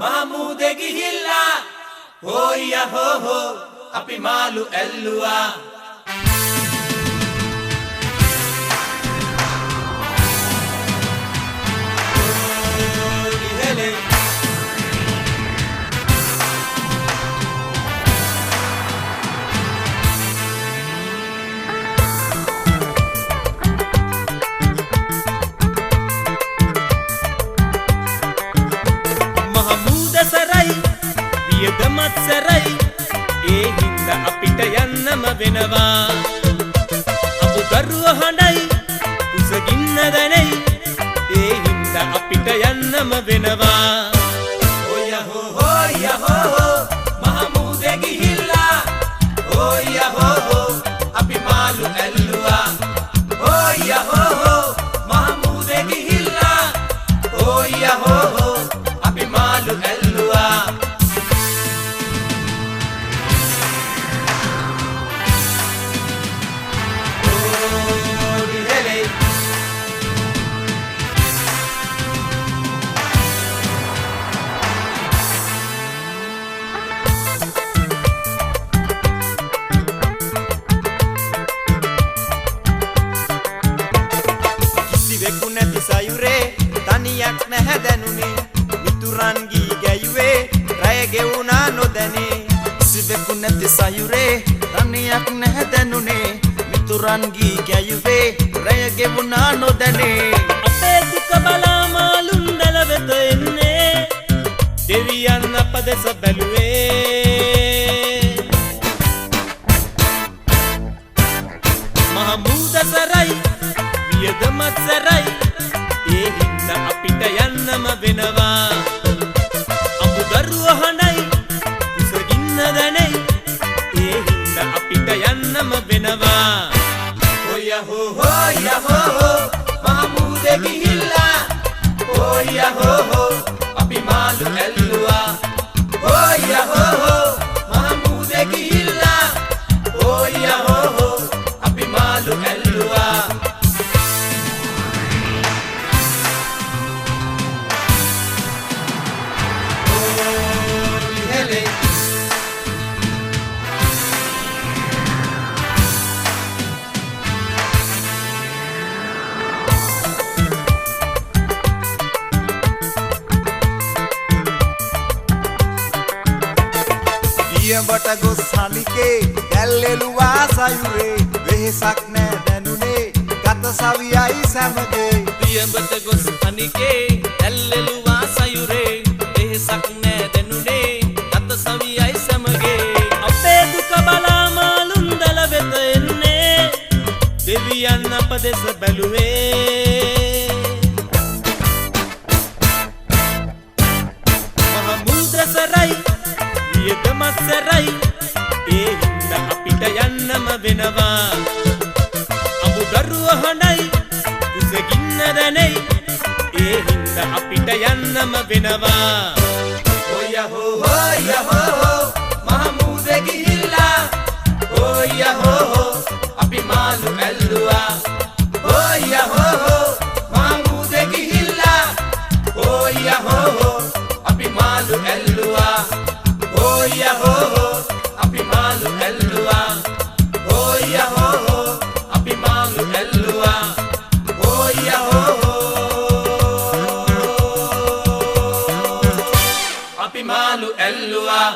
මහමුදේ ගිහිල්ලා හොයියා හෝ හෝ අපි මාළු ඇල්ලුවා වියදමත් සරයි ඒ හින්දා අපිට යන්නම වෙනවා අමුදරුව හඬයි උසගින්න දැනෙයි ඒ හින්දා අපිට යන්නම වෙනවා හොයියා හෝ හොයියා හෝ මහමුදේ ගිහිල්ලා හොයියා හෝ හෝ අපි මාළු ඇල්ලුවා හොයියා හෝ හෝ මහමුදේ ගිහිල්ලා හොයියා හෝ හෝ අපි මාළු ඇල්ලුවා නැති සයුරේ තනියක් නැහැ දැනුනේ මිතුරන් ගී ගැයුවේ රය ගෙවුනා නොදැනේ සිවෙකු නැති සයුරේ තනියක් නැහැ දැනුනේ මිතුරන් ගී ගැයුවේ රය ගෙවුනා නොදැනේ අපේ දුක බලා මාළුන් දල වෙත එන්නේ දෙවියන් අප දෙස බැලුවේ මහමුද සරයි වියදමත් සරයි ඒ හින්දා අපිට යන්නම වෙනවා අමුදරුව හඬයි උසගින්න දැනෙයි ඒ හින්දා අපිට යන්නම වෙනවා හොයියා හෝ හොයියා හෝ මහමුදේ ගිහිල්ලා හොයියා හෝ හෝ අපි මාළු ඇල්ලුවා හොයියා හෝ හෝ මහමුදේ ගිහිල්ලා හොයියා හෝ හෝ අපි මාළු ඇල්ලුවා දියඹට ගොස් හනිකේ දැල්ලෙලුවා සයුරේ වෙහෙසක් නෑ දැනුනේ ගත සවියයි සමගේ දියඹට ගොස් හනිකේ දැල්ලෙලුවා සයුරේ වෙහෙසක් නෑ දැනුනේ ගත සවියයි සමගේ අපේ දුක බලා මාළුන් දල වෙත එන්නේ දෙවියන් අප දෙස බැලුවේ මහමුද සරයි වියදමත් සරයි ඒ හින්දා අපිට යන්නම වෙනවා අමුදරුව හඬයි උසගින්න දැනෙයි ඒ හින්දා අපිට යන්නම වෙනවා හොයියා හෝ හොයියා හෝ මහමුදේ ගිහිල්ලා හොයියා හෝ හෝ අපි මාළු ඇල්ලුවා හොයියා හෝ හෝ මහමුදේ ගිහිල්ලා හොයියා හෝ හෝ අපි මාළු ඇල්ලුවා හොයියා හෝ හෝ අපි මාළු ඇල්ලුවා හොයියා හෝ හෝ අපි මාළු ඇල්ලුවා හොයියා හෝ හෝ අපි මාළු ඇල්ලුවා